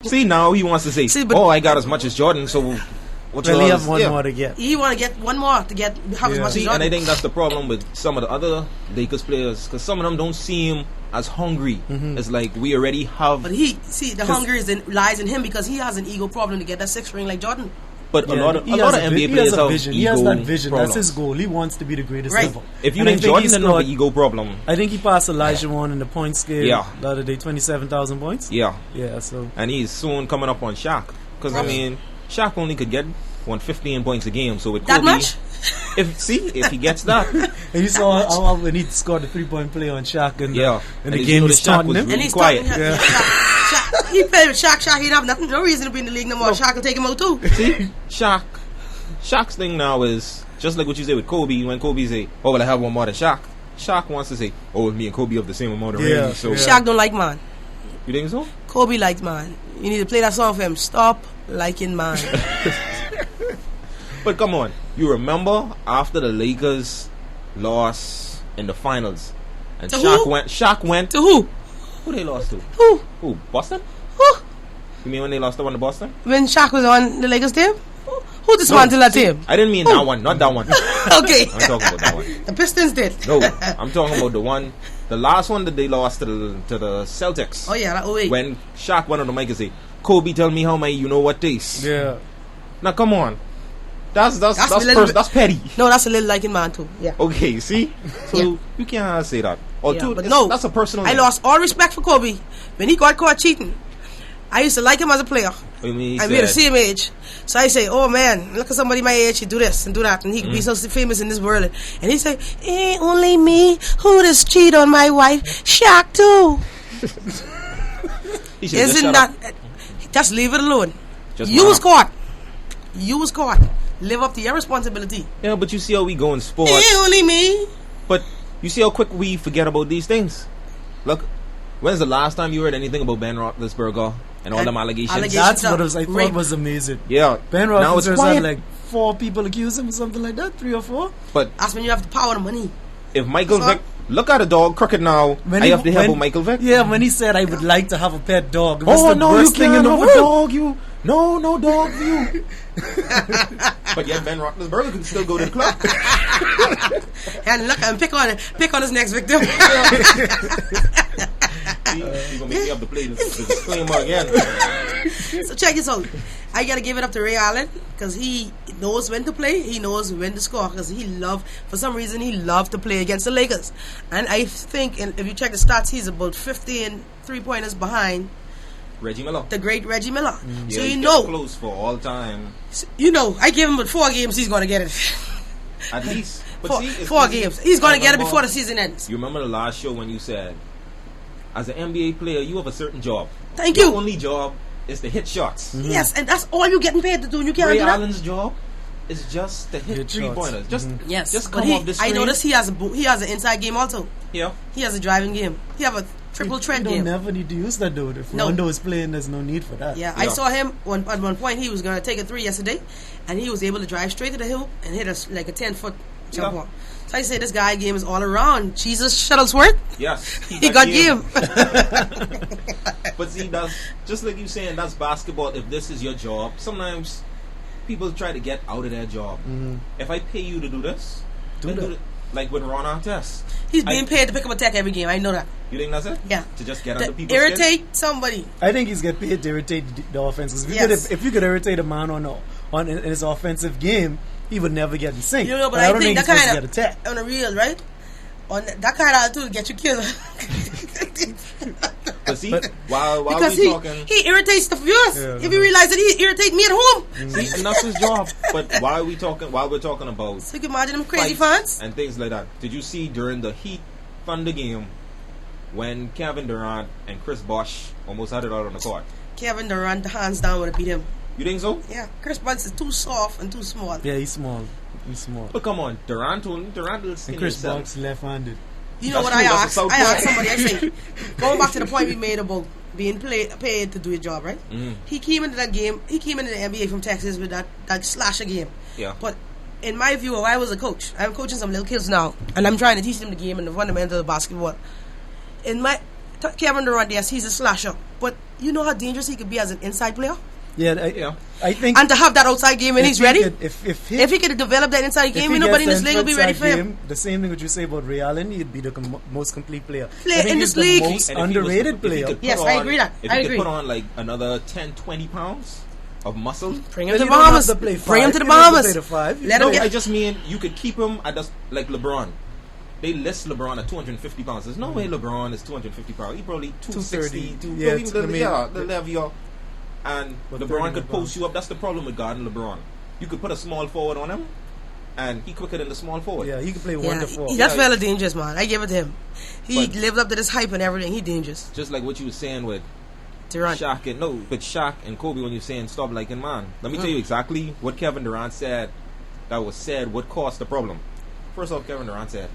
See, now he wants to say, I got as much as Jordan, so what's well, he have one more to get. He want to get one more to have as much as Jordan. And I think that's the problem with some of the other Lakers players, because some of them don't seem as hungry. It's like we already have. But the hunger lies in him because he has an ego problem to get that 6th ring like Jordan. But a lot of NBA players have vision. ego He has that vision. problems. That's his goal. He wants to be the greatest ever. If you think Jordan didn't have an ego problem, I think he passed Elijah Warren in the point scale. Yeah. The other day, 27,000 points. Yeah. So and he's soon coming up on Shaq, because I mean, Shaq only could get 115 points a game. So with Kobe, that much. If he gets that, and you saw how when he scored the 3-point play on Shaq in the game, he's taunting him. And he's quiet. Shaq, he played with Shaq. Shaq, he'd have no reason to be in the league no more. Shaq will take him out too. See, Shaq's thing now is just like what you say with Kobe. When Kobe say, "Oh, well, I have one more than Shaq," Shaq wants to say, "Oh, me and Kobe have the same amount of rings." So Shaq don't like man. You think so? Kobe likes man. You need to play that song for him. Stop liking man. But come on, you remember after the Lakers lost in the finals, and Shaq went to who? Who they lost to? Who? Boston? Who? You mean when they lost the one to Boston? When Shaq was on the Lakers team? Who dismantled that team? I didn't mean that one, not that one. Okay. I'm talking about that one. The Pistons did. No, I'm talking about the last one that they lost to the Celtics. Oh yeah, that 08. When Shaq went on the mic and say, "Kobe, tell me how my you know what taste." Yeah. Now come on, that's petty. No, that's a little liking man too. Yeah. Okay, see, so you can't say that. But no, that's a personal. I lost all respect for Kobe when he got caught cheating. I used to like him as a player. I mean, we're the same age. So I say, oh man, look at somebody my age, he do this and do that, and he could be so famous in this world. And he say, ain't only me who just cheat on my wife, Shaq too. Isn't that? Just leave it alone. You was caught. Live up to your responsibility. Yeah, but you see how we go in sports. Ain't only me. But you see how quick we forget about these things. Look, when's the last time you heard anything about Ben Roethlisberger and all them allegations? That's what I thought was amazing. Yeah. Ben Roethlisberger had like 4 people accuse him or something like that, 3 or 4. But that's when you have the power of money. If Michael Vick, look at a dog, crooked now, I have to help Michael Vick. Yeah, when he said, I would like to have a pet dog. Oh, no, you can't have a dog, No dog for you. But yet Ben Roethlisberger can still go to the club. And look and pick on his next victim. He's gonna make me have to play this disclaimer again. So check this out. I gotta give it up to Ray Allen because he knows when to play. He knows when to score because for some reason he loved to play against the Lakers. And I think, if you check the stats, he's about 15 3-pointers behind Reggie Miller, the great Reggie Miller. So you know, close for all time. You know, I give him but 4 games. He's gonna get it. At least. But 4 games. He's gonna get it before the season ends. You remember the last show when you said, as an NBA player, you have a certain job. Thank you. Your only job is to hit shots. Mm-hmm. Yes, and that's all you're getting paid to do. And you can't Ray do that. Allen's job is just to hit 3-pointers. Just come off the screen. I noticed he has an inside game also. Yeah. He has a driving game. He have a triple threat game. You don't never need to use that though. If Rondo is playing, there's no need for that. Yeah, I saw him at one point. He was going to take a 3 yesterday, and he was able to drive straight to the hoop and hit us like a 10-foot jump on. So I say this guy game is all around. Jesus Shuttlesworth. Yes, he got game. But see, that's just like you saying. That's basketball. If this is your job, sometimes people try to get out of their job. If I pay you to do this, do it. Like with Ron Artest, he's being paid to pick up a tech every game. I know that. You think that's it? Yeah. To just get under people's irritate skin? Somebody. I think he's getting paid to irritate the offense. If you could irritate a man in his offensive game, he would never get in sync. You know, but I I don't think think that he's kind to get attacked. On the real, right? On that kind of attitude get you killed. But see, while because we talking, he irritates the viewers. Yeah, if you realize that he irritates me at home. See, and that's his job. But while we're talking about, so you can imagine them crazy fans and things like that. Did you see during the Heat Thunder game when Kevin Durant and Chris Bosh almost had it out on the court? Kevin Durant, hands down, would have beat him. You think so? Yeah, Chris Bosh is too soft and too small. Yeah, he's small. But come on, Durant will and Chris Bosh left-handed. You know what I asked somebody, I say, going back to the point we made about being paid to do your job, right? He came into that game, he came into the NBA from Texas with that slasher game. Yeah. But in my view, if I was a coach, I'm coaching some little kids now, and I'm trying to teach them the game and the fundamentals of basketball. Kevin Durant, yes, he's a slasher, but you know how dangerous he could be as an inside player? Yeah, I think. And to have that outside game when he's ready. If he could develop that inside game, nobody in this league will be ready for him. The same thing what you say about Ray Allen, he'd be the most complete player. In this league. The most underrated player. Yes, I agree that. If he could put on like another 10, 20 pounds of muscle, bring him to the Bahamas. Bring him to the Bahamas. Let him get. I just mean you could keep him at just like LeBron. They list LeBron at 250 pounds. There's no way LeBron is 250 pounds. He probably 260, 230. And LeBron could post you up. That's the problem with guarding LeBron. You could put a small forward on him, and he quicker than the small forward. Yeah, he could play 1 to 4. That's fella dangerous, man. I give it to him. He lived up to this hype and everything. He dangerous. Just like what you were saying with Durant. Shaq and Kobe when you were saying stop liking man. Let me tell you exactly what Kevin Durant said. That was said what caused the problem. First off, Kevin Durant said,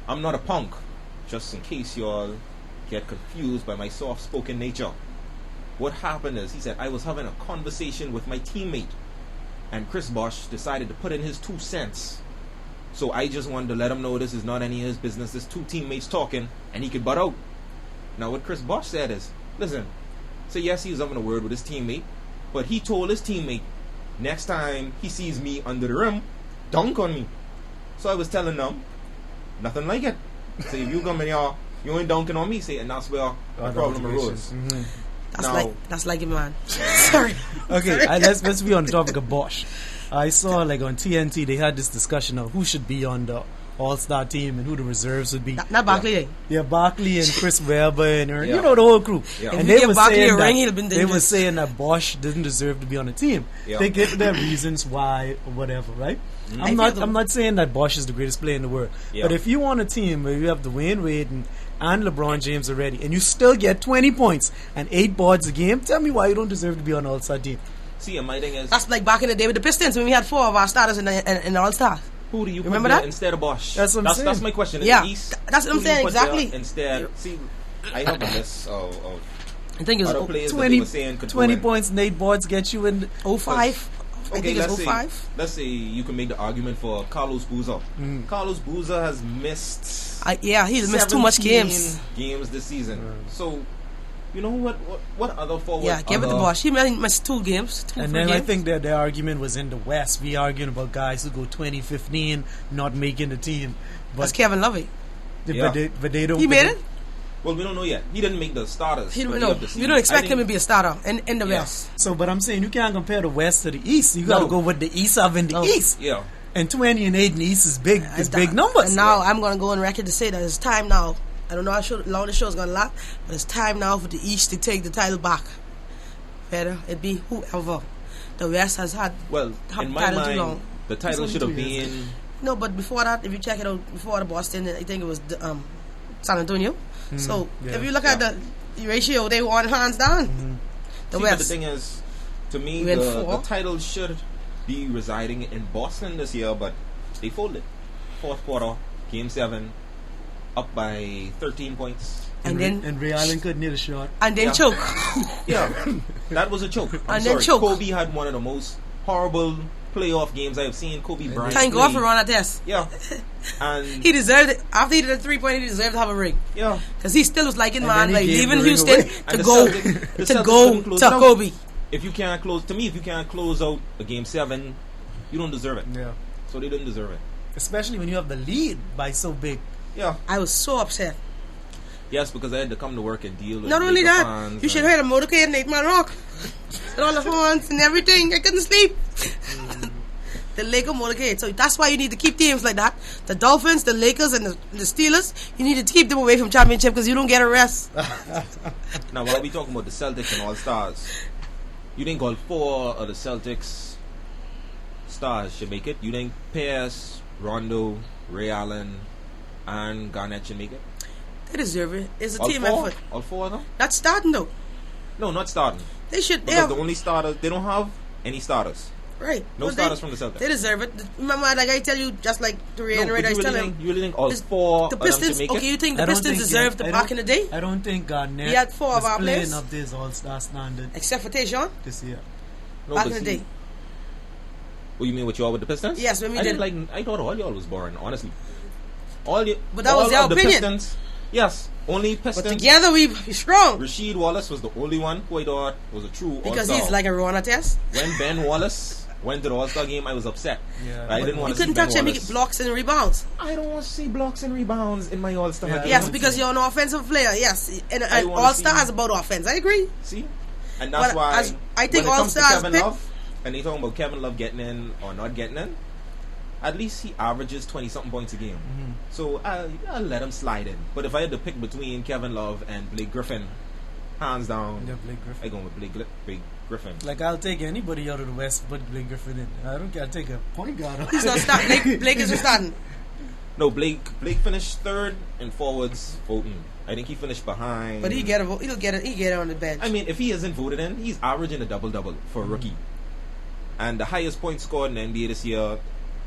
"I'm not a punk." Just in case y'all get confused by my soft-spoken nature. What happened is, he said, I was having a conversation with my teammate, and Chris Bosh decided to put in his 2 cents. So I just wanted to let him know this is not any of his business. There's 2 teammates talking, and he could butt out. Now what Chris Bosh said is, listen, so yes, he was having a word with his teammate, but he told his teammate, next time he sees me under the rim, dunk on me. So I was telling them, nothing like it. So if you come in here, you ain't dunking on me, say, and that's where the problem arose. Mm-hmm. That's like it, man. Sorry. Okay, let's be on the topic of Bosh. I saw like on TNT they had this discussion of who should be on the All-Star team and who the reserves would be. Not Barkley. Yeah, Barkley and Chris Webber and the whole crew. Yeah. And they were saying that Bosh didn't deserve to be on the team. Yeah. They gave their reasons why or whatever, right? Mm-hmm. I'm not saying that Bosh is the greatest player in the world, but if you want a team where you have Dwayne Wade and LeBron James already, and you still get 20 points and 8 boards a game, tell me why you don't deserve to be on the All-Star team. See, and my thing is, that's like back in the day with the Pistons when we had 4 of our starters in the All-Star. Who do you remember that instead of Bosh? That's what I'm saying. That's my question. Yeah, in the East, that's what I'm saying exactly. Instead, see, I have a list of I think it's other players 20 points and 8 boards get you in 05. Okay, let's say you can make the argument for Carlos Boozer. Carlos Boozer has missed. He's missed too much games this season. So, you know what other forward? Yeah, give it to Bosh. He missed 2 games. And then I think that the argument was in the West. We arguing about guys who go 20-15 not making the team. But that's Kevin Lovey. But they don't. He made it. Well, we don't know yet. He didn't make the starters. You don't expect him to be a starter in the West. So, but I'm saying you can't compare the West to the East. You got to go with the East of in the East. Yeah. And 20 and 8 in the East is big. It's big numbers. And now I'm going to go on record to say that it's time now. I don't know how long the show's going to last, but it's time now for the East to take the title back. Whether it be whoever. The West has had in my mind, too long. The title should have been. No, but before that, if you check it out, before the Boston, I think it was San Antonio. So if you look at the ratio, they won hands down. The West. But the thing is, to me, the title should be residing in Boston this year, but they folded. 4th quarter, Game 7, up by 13 points. And Ray Allen couldn't hit a shot. And then choke. That was a choke. Then choke. Kobe had one of the most horrible playoff games I have seen. Kobe Bryant. Thank God for Ron Artest. Yeah. And he deserved it. After he did a 3-point, he deserved to have a ring. Yeah. Because he still was liking man, like leaving Houston to go to Kobe. If you can't close out a Game 7, you don't deserve it. Yeah. So they didn't deserve it. Especially when you have the lead by so big. Yeah. I was so upset. Yes, because I had to come to work and deal with not only that, you should have had a motorcade in 8 Man Rock. With all the horns and everything. I couldn't sleep. The Laker motorcade. So that's why you need to keep teams like that. The Dolphins, the Lakers, and the Steelers, you need to keep them away from championship because you don't get a rest. Now, while we talking about the Celtics and All-Stars, you think all 4 of the Celtics stars should make it? You think Pierce, Rondo, Ray Allen, and Garnett should make it? They deserve it. It's a all team 4? effort. All 4 of them? Not starting though. No, not starting. They should. Because the only starters, they don't have any starters. Right. No starters from the Celtics. They deserve it. Remember, like I tell you, just like to reiterate, I was telling you. You really think all 4 the Pistons? Of them should make okay, it? you think the Pistons deserved it back in the day? I don't think Garnett he had 4 of our playing players up this All-Star standard, except for Tayshaun this year. No, back in the day. What you mean with y'all with the Pistons? Yes, when we I thought all y'all was boring, honestly. But that was your opinion. Pistons, Yes, only Pistons. But together we strong. Rasheed Wallace was the only one who I thought was a true All-Star. Because he's like a Rona test. When Ben Wallace went to the All-Star game, I was upset. Yeah. I didn't want to see Ben Wallace. You couldn't touch him. He get blocks and rebounds. I don't want to see blocks and rebounds in my All-Star game. Yes, because you're an offensive player. Yes, and All-Star is about offense. I agree. See? And that's why I think when it comes to All-Stars Kevin Love, and they talking about Kevin Love getting in or not getting in, at least he averages 20-something points a game. Mm-hmm. So I'll let him slide in. But if I had to pick between Kevin Love and Blake Griffin, hands down, Yeah, Blake Griffin. I go with Blake Griffin. Like, I'll take anybody out of the West but Blake Griffin in. I don't care. I'll take a point guard. He's not starting. Blake isn't starting. No, Blake finished third in forwards voting. I think he finished behind. But he'll get it on the bench. I mean, if he isn't voted in, he's averaging a double-double for a rookie. And the highest point scored in the NBA this year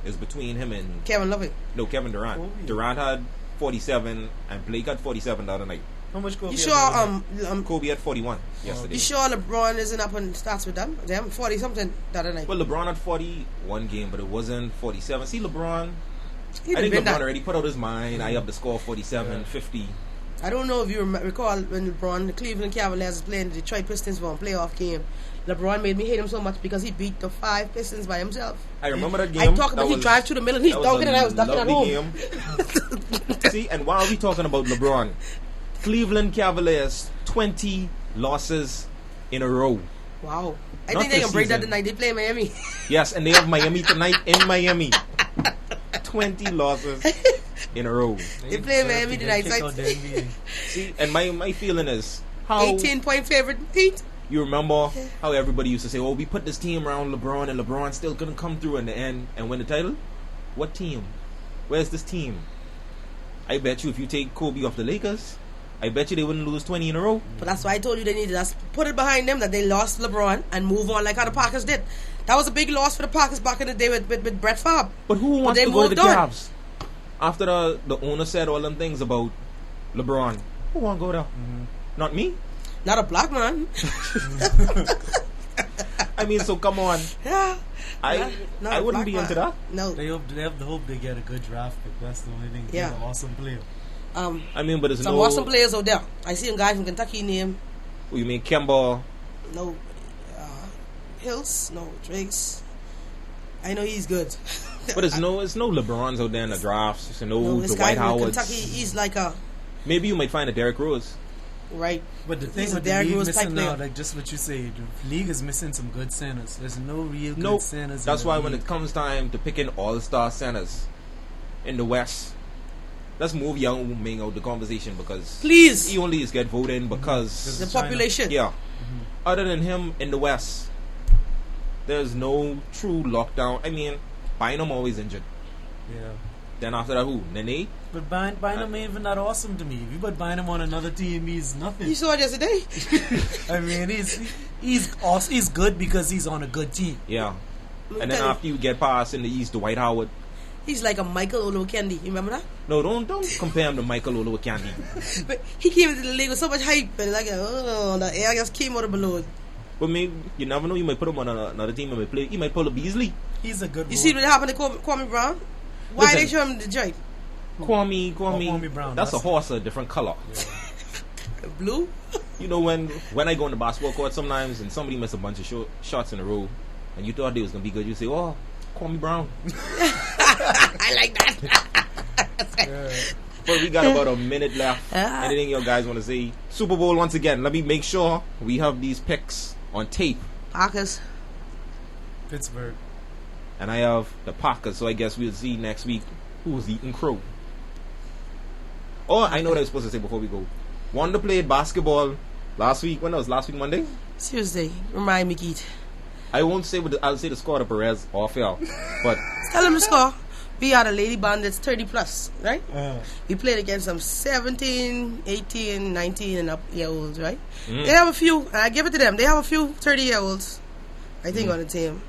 is between him and Kevin Love. No, Kevin Durant. Kobe. Durant had 47 and Blake had 47 the other night. How much Kobe? You sure? Kobe had 41 yesterday. You sure LeBron isn't up on stats with them? They have 40 something the other night. Well, LeBron had 41 game, but it wasn't 47. See, LeBron. He I think did LeBron that. already put out his mind. I up the score 47, 50. I don't know if you recall when LeBron, the Cleveland Cavaliers was playing the Detroit Pistons for a playoff game. LeBron made me hate him so much because he beat the 5 Pistons by himself. I remember that game. I talked about he drive through the middle and he's dunking and I was ducking at home. Game. See, and while we talking about LeBron, Cleveland Cavaliers 20 losses in a row. Wow. I Not think they this can break that season. tonight. They play Miami. Yes, and they have Miami tonight in Miami. 20 losses in a row. They play Miami tonight. See, and my feeling is how 18-point favorite Heat. you remember how everybody used to say, "Oh, we put this team around LeBron, and LeBron's still gonna come through in the end and win the title." What team? Where's this team? I bet you if you take Kobe off the Lakers, I bet you they wouldn't lose 20 in a row. But that's why I told you they need to just put it behind them that they lost LeBron and move on like how the Packers did. That was a big loss for the Packers back in the day with Brett Favre. But who wants they to go to the moved on. Cavs? After the owner said all them things about LeBron, who want to go there? Not me. Not a black man. I mean, so come on. Yeah. I Not a wouldn't black be man. into that. No. They have the hope they get a good draft pick. That's the only thing. Yeah. He's an awesome player. I mean, but it's Some no. awesome players out there. I see a guy from Kentucky named You mean Kemba? no Hills, no Drakes. I know he's good. But it's no LeBrons out there in the drafts. It's no this the guy White from Howards. Kentucky, he's like a Maybe you might find a Derrick Rose. right. But the thing He's a with the Derrick league Rose type missing player. now, like just what you say, the league is missing some good centers. There's no real good Nope. centers. That's in the why when league. it comes time to picking all-star centers in the West, let's move Young Ming out the conversation because Please. he only is get voted in because The China. population. yeah. Other than him in the West, there's no true lockdown. I mean, Bynum always injured. Yeah. Then after that, who? Nene? But Bynum ain't even that awesome to me. If you put Bynum on another team, he's nothing. You saw it yesterday. I mean, he's awesome. He's good because he's on a good team. Yeah. Look And then at him. after you get past in the East, Dwight Howard. He's like a Michael Olowokandi. You remember that? No, don't compare him to Michael Olowokandi. But he came into the league with so much hype and like the air just came out of the balloon. But maybe you never know. You might put him on another team and might play. He might pull a Beasley. He's a good. You see what happened to Kwame Brown? Why Listen. they show him the joint? Kwame Brown. That's a horse, a different color. Blue? You know when I go on the basketball court sometimes and somebody miss a bunch of shots in a row and you thought they was gonna be good, you say, "Oh, Kwame Brown." I like that. But we got about a minute left. Anything you guys want to say? Super Bowl once again. Let me make sure we have these picks on tape. Packers. Pittsburgh. And I have the Packers, so I guess we'll see next week who's eating crow. Oh, I know what I was supposed to say before we go. Wanda played basketball last week. When that was last week, Monday? Tuesday. Remind me, Keith. I won't say I'll say the score to Perez or Phil, but Tell him the score. We are the Lady Bandits 30 plus, right? We played against some 17, 18, 19 and up year olds, right? They have a few, I give it to them, they have a few 30-year-olds, I think, on the team.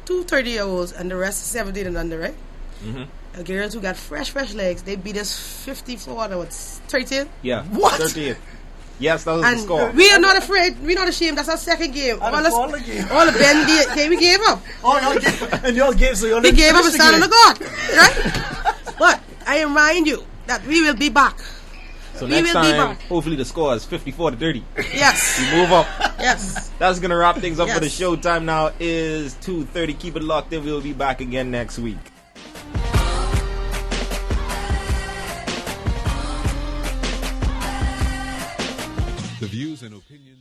2 30-year-olds and the rest is 17 and under, right? The girls who got fresh legs, they beat us 54 to 13. yeah, What? 30th. Yes, that was the And score. we are not afraid, we're not ashamed, that's our second game. All the game. All the Ben game, we gave up. Oh, y'all gave, and y'all gave, so y'all We didn't gave up and finish the started game. the God, right? But I remind you that we will be back. So We next will be time, back. hopefully the score is 54-30. Yes. We move up. Yes. That's going to wrap things up for the Yes. show. Time now is 2:30. Keep it locked in. We'll be back again next week. The views and opinions